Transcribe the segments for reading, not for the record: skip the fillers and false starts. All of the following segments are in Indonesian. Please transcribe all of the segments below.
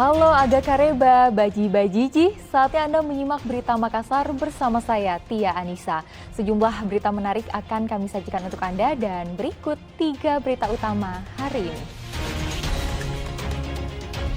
Halo Aga Kareba, Baji-Bajiji, saatnya Anda menyimak berita Makassar bersama saya, Tia Anissa. Sejumlah berita menarik akan kami sajikan untuk Anda dan berikut 3 berita utama hari ini.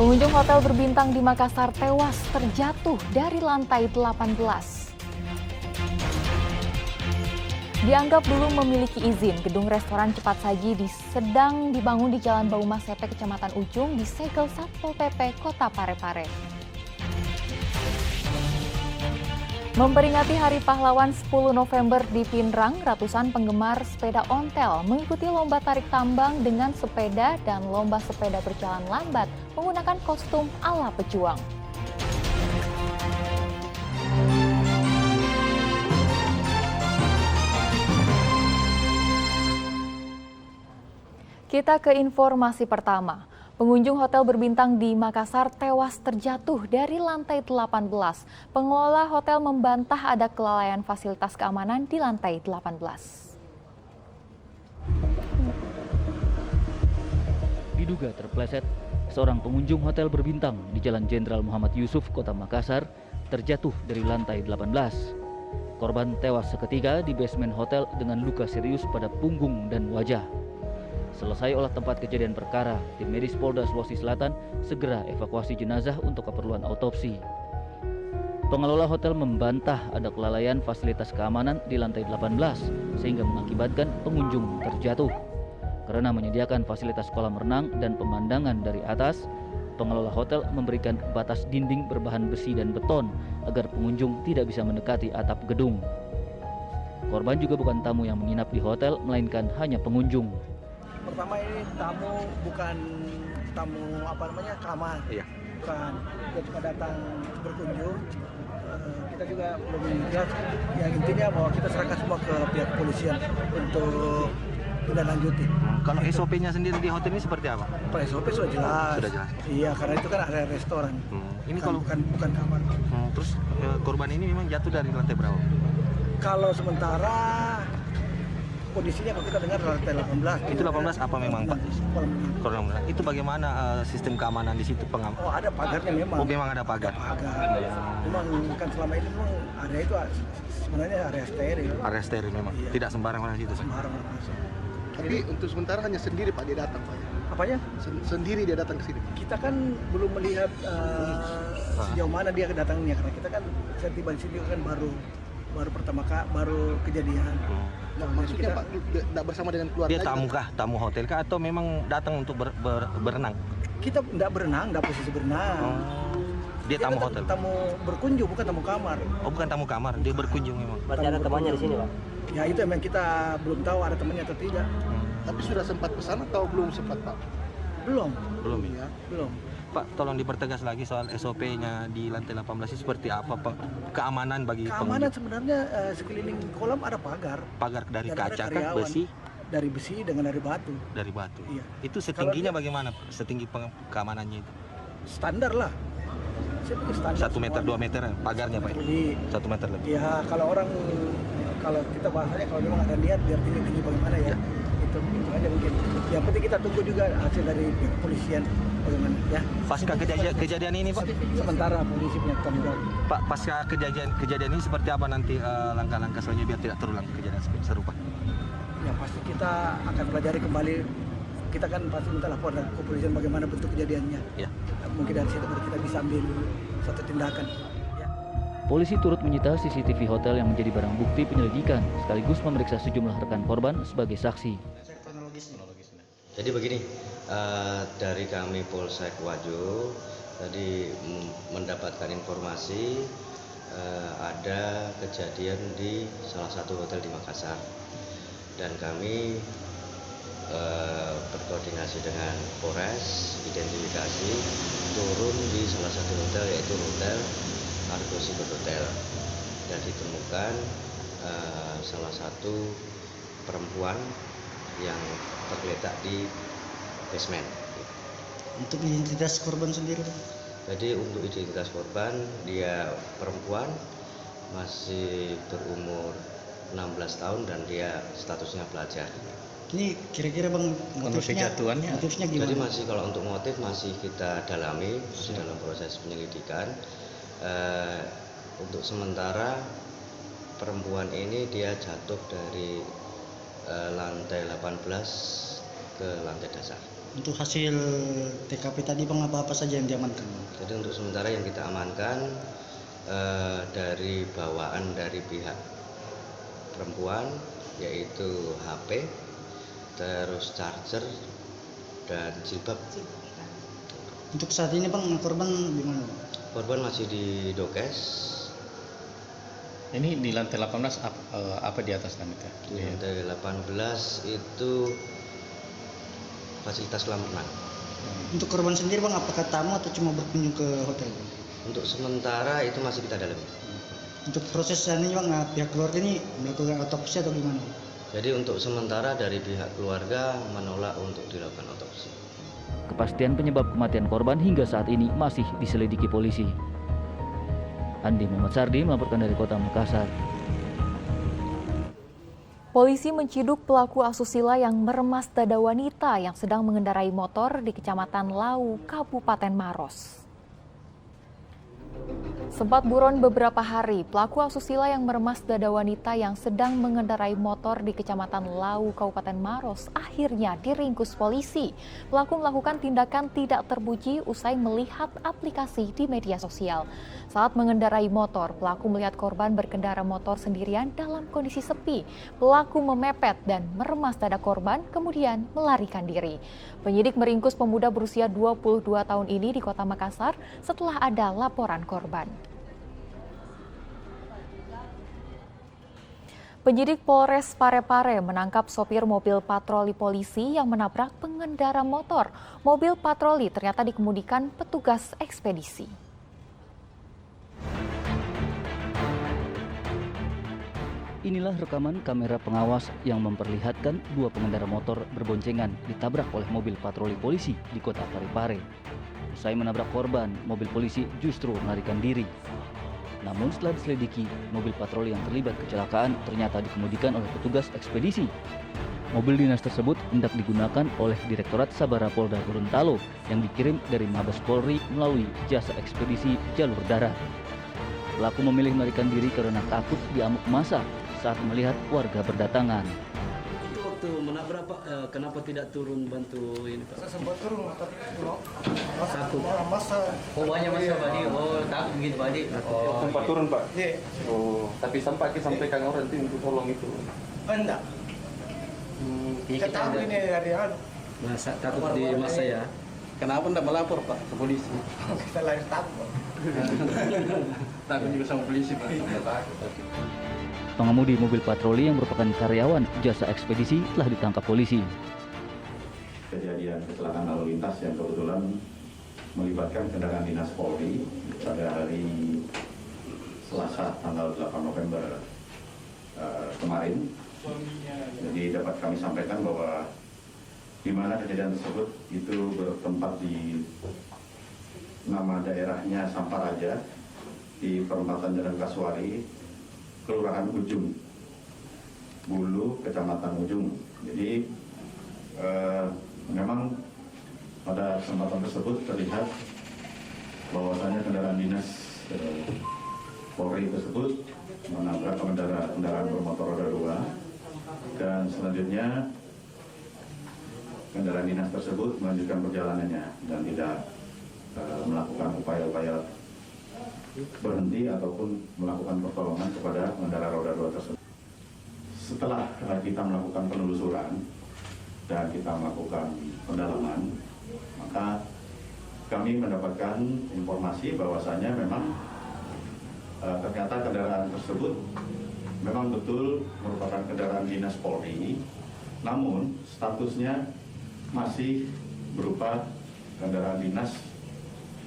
Pengunjung hotel berbintang di Makassar tewas terjatuh dari lantai 18. Dianggap belum memiliki izin, gedung restoran cepat saji sedang dibangun di Jalan Bau Masepe, Kecamatan Ujung, disegel Satpol PP Kota Parepare. Memperingati Hari Pahlawan 10 November di Pinrang, ratusan penggemar sepeda ontel mengikuti lomba tarik tambang dengan sepeda dan lomba sepeda berjalan lambat menggunakan kostum ala pejuang. Kita ke informasi pertama. Pengunjung hotel berbintang di Makassar tewas terjatuh dari lantai 18. Pengelola hotel membantah ada kelalaian fasilitas keamanan di lantai 18. Diduga terpleset, seorang pengunjung hotel berbintang di Jalan Jenderal Muhammad Yusuf, Kota Makassar, terjatuh dari lantai 18. Korban tewas seketika di basement hotel dengan luka serius pada punggung dan wajah. Selesai olah tempat kejadian perkara, tim medis Polda Sulawesi Selatan segera evakuasi jenazah untuk keperluan autopsi. Pengelola hotel membantah ada kelalaian fasilitas keamanan di lantai 18 sehingga mengakibatkan pengunjung terjatuh. Karena menyediakan fasilitas kolam renang dan pemandangan dari atas, pengelola hotel memberikan batas dinding berbahan besi dan beton agar pengunjung tidak bisa mendekati atap gedung. Korban juga bukan tamu yang menginap di hotel, melainkan hanya pengunjung. Pertama ini tamu bukan tamu kamar. Iya. Bukan, dia cuma datang berkunjung. Kita juga belum lihat. Yang intinya bahwa kita serahkan semua ke pihak kepolisian untuk tidak lanjuti. Kalau SOP-nya sendiri di hotel ini seperti apa? Pak SOP sudah jelas. Sudah jelas. Iya, karena itu kan area restoran. Ini kalau bukan kamar. Terus korban ini memang jatuh dari lantai berapa? Kalau sementara kondisinya kalau kita dengar lantai 18. Itu 18 apa memang Pak? Kolam renang. Itu bagaimana sistem keamanan di situ Oh, ada pagarnya memang. Oh, memang ada pagar. Memang kan selama ini memang area itu sebenarnya area steril. Area steril memang. Iya. Tidak sembarang orang situ. Sembarang masuk. Tapi untuk sementara hanya sendiri Pak dia datang Pak. Apanya? Sendiri dia datang ke sini. Kita kan belum melihat sejauh mana dia kedatangannya, karena kita kan saya tiba di sini kan baru kejadian. Nah, maksudnya Pak tidak bersama dengan keluarga. Dia tamu kah? Tamu hotel kah? Atau memang datang untuk berenang? Kita tidak berenang, tidak posisi berenang. Dia tamu hotel? Tamu berkunjung, bukan tamu kamar. Oh, bukan tamu kamar, dia berkunjung memang. Berarti ada temannya di sini Pak? Ya itu memang kita belum tahu ada temannya atau tidak. Tapi sudah sempat pesan atau belum sempat Pak? Belum Ya. Belum. Pak, tolong dipertegas lagi soal SOP-nya di lantai 18 ini seperti apa, Pak? Keamanan bagi Keamanan pengunjung. sebenarnya sekeliling kolam ada pagar. Pagar dari Dan kaca ada kah, karyawan. besi? Dari besi dengan dari batu. Dari batu. Iya. Itu setingginya bagaimana? Setinggi keamanannya itu? Standar lah. Saya pikir standar. 1 meter, 2 meter pagarnya, Pak? Jadi, 1 meter lebih. ya kalau kita bahasanya kalau memang ada niat biar tinggi bagaimana ya. Itu aja mungkin. Yang penting kita tunggu juga hasil dari pihak kepolisian bagaimana ya. Pasca kejadian ini, Pak? Sementara polisi punya tanggung jawab. Pak, pasca kejadian ini seperti apa nanti langkah-langkah selanjutnya biar tidak terulang kejadian serupa? Yang pasti kita akan pelajari kembali. Kita kan pasti minta laporan dari kepolisian bagaimana bentuk kejadiannya. Ya. Mungkin dari situ baru kita bisa ambil satu tindakan. Ya. Polisi turut menyita CCTV hotel yang menjadi barang bukti penyelidikan, sekaligus memeriksa sejumlah rekan korban sebagai saksi. Jadi begini, dari kami Polsek Wajo tadi mendapatkan informasi ada kejadian di salah satu hotel di Makassar, dan kami berkoordinasi dengan Polres, identifikasi, turun di salah satu hotel yaitu Hotel Argo Seafood Hotel, dan ditemukan salah satu perempuan yang tergeletak di basement. Untuk identitas korban sendiri? Jadi untuk identitas korban, dia perempuan, masih berumur 16 tahun dan dia statusnya pelajar. Ini kira-kira bang motifnya Jadi gimana? masih kalau untuk motif masih kita dalami, masih dalam proses penyelidikan. Untuk sementara perempuan ini dia jatuh dari lantai 18 ke lantai dasar. Untuk hasil TKP tadi bang apa saja yang diamankan? Jadi untuk sementara yang kita amankan dari bawaan dari pihak perempuan yaitu HP, terus charger dan jilbab. Untuk saat ini bang korban di mana? Korban masih di Dokes. Ini di lantai 18 apa di atas lantai? Di lantai 18 itu fasilitas kolam renang. Untuk korban sendiri bang apakah tamu atau cuma berkunjung ke hotel? Untuk sementara itu masih kita dalami. Untuk proses ini bang pihak keluarga ini melakukan otopsi atau gimana? Jadi untuk sementara dari pihak keluarga menolak untuk dilakukan otopsi. Kepastian penyebab kematian korban hingga saat ini masih diselidiki polisi. Andi Muhammad Sardi melaporkan dari Kota Makassar. Polisi menciduk pelaku asusila yang meremas dada wanita yang sedang mengendarai motor di Kecamatan Lau, Kabupaten Maros. Sempat buron beberapa hari, pelaku asusila yang meremas dada wanita yang sedang mengendarai motor di Kecamatan Lau, Kabupaten Maros akhirnya diringkus polisi. Pelaku melakukan tindakan tidak terpuji usai melihat aplikasi di media sosial. Saat mengendarai motor, pelaku melihat korban berkendara motor sendirian dalam kondisi sepi. Pelaku memepet dan meremas dada korban, kemudian melarikan diri. Penyidik meringkus pemuda berusia 22 tahun ini di Kota Makassar setelah ada laporan korban. Penyidik Polres Parepare menangkap sopir mobil patroli polisi yang menabrak pengendara motor. Mobil patroli ternyata dikemudikan petugas ekspedisi. Inilah rekaman kamera pengawas yang memperlihatkan dua pengendara motor berboncengan ditabrak oleh mobil patroli polisi di Kota Parepare. Usai menabrak korban, mobil polisi justru melarikan diri. Namun setelah diselidiki, mobil patroli yang terlibat kecelakaan ternyata dikemudikan oleh petugas ekspedisi. Mobil dinas tersebut hendak digunakan oleh Direktorat Sabara Polda Gorontalo yang dikirim dari Mabes Polri melalui jasa ekspedisi jalur darat. Pelaku memilih melarikan diri karena takut diamuk massa saat melihat warga berdatangan. Itu waktu menabrak Pak, kenapa tidak turun bantu ini Pak? Saya sempat turun, tapi Takut. masa. Oh banyak masa Pak di, oh takut begitu Pak di. Oh, Sempat turun Pak? Iya. Oh, tapi sampaikan orang itu untuk tolong itu. Enggak. kita Kita tahu ini dari masa takut di masa ya. Kenapa tidak melapor Pak ke polisi? kita lahir takut. Takut juga sama polisi Pak. Pengemudi mobil patroli yang merupakan karyawan jasa ekspedisi telah ditangkap polisi. Kejadian kecelakaan lalu lintas yang kebetulan melibatkan kendaraan dinas Polri pada hari Selasa tanggal 8 November kemarin. Jadi dapat kami sampaikan bahwa di mana kejadian tersebut itu bertempat di nama daerahnya Samparaja di perempatan Jalan Kasuari, Kelurahan Ujung, Bulu, Kecamatan Ujung. Jadi memang pada kesempatan tersebut terlihat bahwasannya kendaraan dinas Polri tersebut menabrak kendaraan bermotor roda 2 dan selanjutnya kendaraan dinas tersebut melanjutkan perjalanannya dan tidak melakukan upaya-upaya berhenti ataupun melakukan pertolongan kepada pengendara roda 2 tersebut. Setelah kita melakukan penelusuran dan kita melakukan pendalaman, maka kami mendapatkan informasi bahwasannya memang ternyata kendaraan tersebut memang betul merupakan kendaraan dinas Polri, namun statusnya masih berupa kendaraan dinas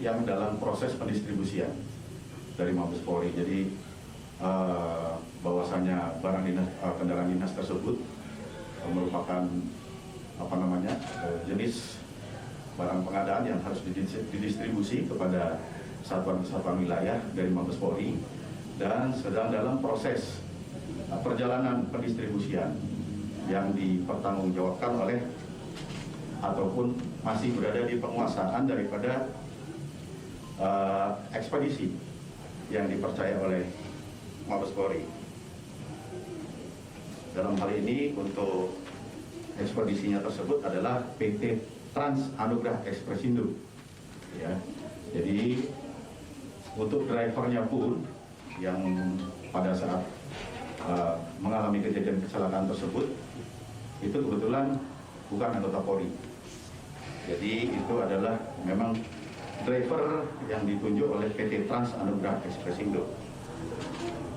yang dalam proses pendistribusian dari Mabes Polri. Jadi bahwasannya barang dinas, kendaraan dinas tersebut merupakan jenis barang pengadaan yang harus didistribusi kepada satuan-satuan wilayah dari Mabes Polri dan sedang dalam proses perjalanan pendistribusian yang dipertanggungjawabkan oleh ataupun masih berada di penguasaan daripada ekspedisi yang dipercaya oleh Mabes Polri. Dalam hal ini untuk ekspedisinya tersebut adalah PT Trans Anugrah Ekspresindo. Ya, jadi untuk drivernya pun yang pada saat mengalami kejadian kecelakaan tersebut itu kebetulan bukan anggota Polri. Jadi itu adalah memang driver yang ditunjuk oleh PT Trans Anugrah Ekspresindo.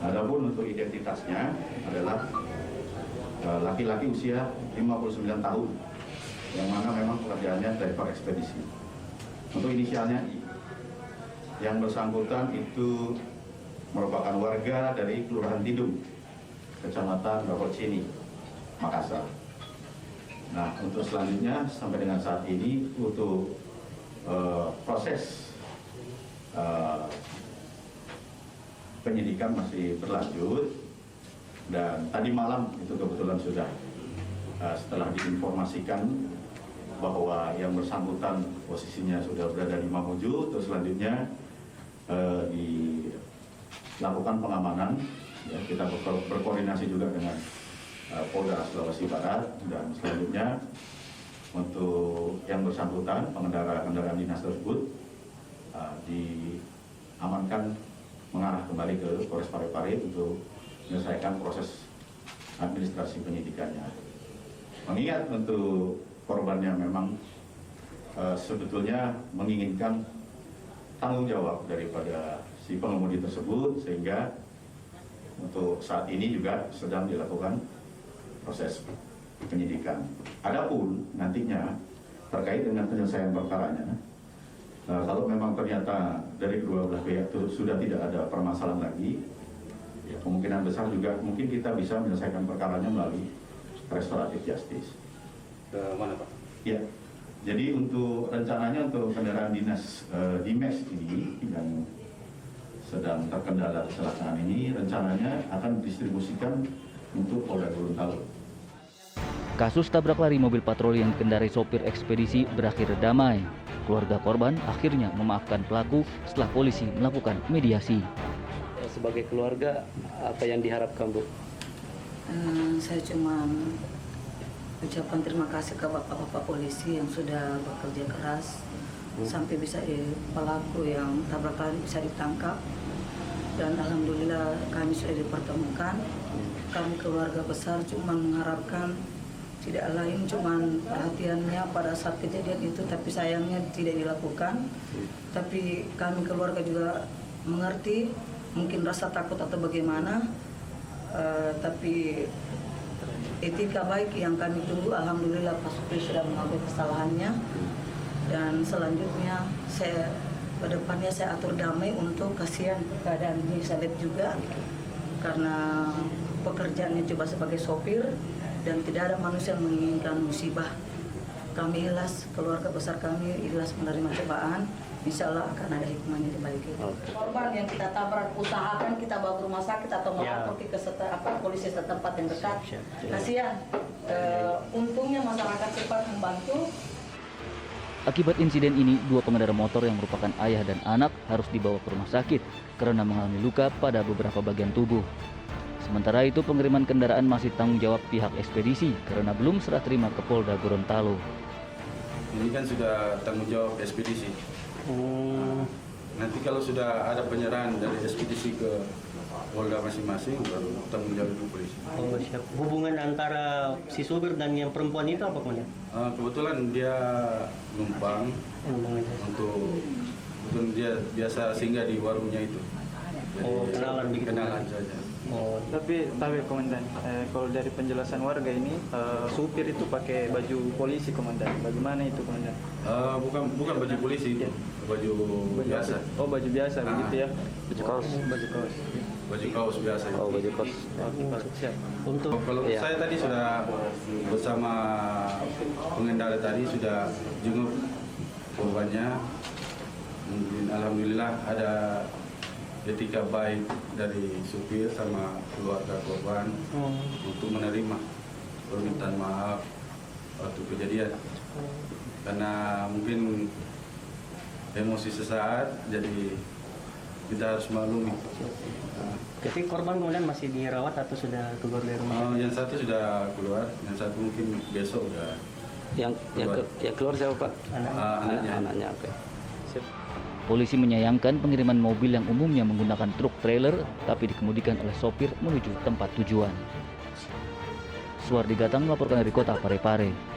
Adapun untuk identitasnya adalah laki-laki usia 59 tahun yang mana memang pekerjaannya driver ekspedisi. Untuk inisialnya I. Yang bersangkutan itu merupakan warga dari Kelurahan Tidung, Kecamatan Bakocini, Makassar. Nah, untuk selanjutnya sampai dengan saat ini untuk proses penyidikan masih berlanjut. Dan tadi malam itu kebetulan sudah setelah diinformasikan bahwa yang bersangkutan posisinya sudah berada di Mamuju, terus selanjutnya dilakukan pengamanan. Ya, kita berkoordinasi juga dengan Polda Sulawesi Barat, dan selanjutnya untuk yang bersangkutan pengendara kendaraan dinas tersebut diamankan mengarah kembali ke Polres Parepare untuk menyelesaikan proses administrasi penyidikannya. Mengingat untuk korbannya memang sebetulnya menginginkan tanggung jawab daripada si pengemudi tersebut, sehingga untuk saat ini juga sedang dilakukan proses penyidikan. Adapun nantinya terkait dengan penyelesaian perkaranya, kalau memang ternyata dari kedua belah pihak itu sudah tidak ada permasalahan lagi, ya, kemungkinan besar juga mungkin kita bisa menyelesaikan perkaranya melalui restoratif justice. Ke mana Pak? Ya, jadi untuk rencananya untuk kendaraan dinas Dimes ini yang sedang terkendala kecelakaan ini rencananya akan didistribusikan untuk Polda Gorontalo. Kasus tabrak lari mobil patroli yang dikendarai sopir ekspedisi berakhir damai. Keluarga korban akhirnya memaafkan pelaku setelah polisi melakukan mediasi. Sebagai keluarga, apa yang diharapkan, Bu? Saya cuma ucapkan terima kasih ke bapak-bapak polisi yang sudah bekerja keras sampai bisa pelaku yang tabrak lari bisa ditangkap, dan alhamdulillah kami sudah dipertemukan. Kami keluarga besar cuma mengharapkan tidak lain cuma perhatiannya pada saat kejadian itu, tapi sayangnya tidak dilakukan. Tapi kami keluarga juga mengerti mungkin rasa takut atau bagaimana, tapi etika baik yang kami tunggu, alhamdulillah Pak Supri sudah mengakui kesalahannya, dan selanjutnya ke depannya saya atur damai untuk kasihan keadaan ini. Saya lihat juga karena pekerjaannya coba sebagai sopir dan tidak ada manusia yang menginginkan musibah. Kami ikhlas, keluarga besar kami ikhlas menerima cobaan. Insya Allah akan ada hikmahnya di balik itu. Korban yang kita tabrak, usahakan kita bawa ke rumah sakit atau melapor ke polisi setempat yang dekat. Kasihan. Untungnya masyarakat cepat membantu. Akibat insiden ini, dua pengendara motor yang merupakan ayah dan anak harus dibawa ke rumah sakit karena mengalami luka pada beberapa bagian tubuh. Sementara itu, pengiriman kendaraan masih tanggung jawab pihak ekspedisi karena belum serah terima ke Polda Gorontalo. Ini kan sudah tanggung jawab ekspedisi. Nanti kalau sudah ada penyerahan dari ekspedisi ke Polda masing-masing, baru tanggung jawab itu polisi. Oh, siap. Hubungan antara si supir dan yang perempuan itu apa kemudian? Kebetulan dia numpang untuk dia biasa singgah di warungnya itu. Jadi, kenalan begitu. Kenalan saja. Tapi komandan, kalau dari penjelasan warga ini supir itu pakai baju polisi komandan. Bagaimana itu komandan? Bukan baju polisi itu, baju biasa. Oh, baju biasa begitu ya? Baju kaos. Baju kaos biasa. Oh, baju kaos. Oke, siap. Untuk kalau saya tadi sudah bersama pengendara tadi sudah jenguk korbannya. Mungkin alhamdulillah ada etika baik dari supir sama keluarga korban untuk menerima permintaan maaf waktu kejadian. Karena mungkin emosi sesaat, jadi kita harus maklumi. Jadi korban kemudian masih dirawat atau sudah keluar dari rumah? Yang satu sudah keluar, yang satu mungkin besok udah. Yang keluar siapa Pak? Anaknya. Oke. Polisi menyayangkan pengiriman mobil yang umumnya menggunakan truk trailer tapi dikemudikan oleh sopir menuju tempat tujuan. Suwardi Gatang melaporkan dari kota Parepare.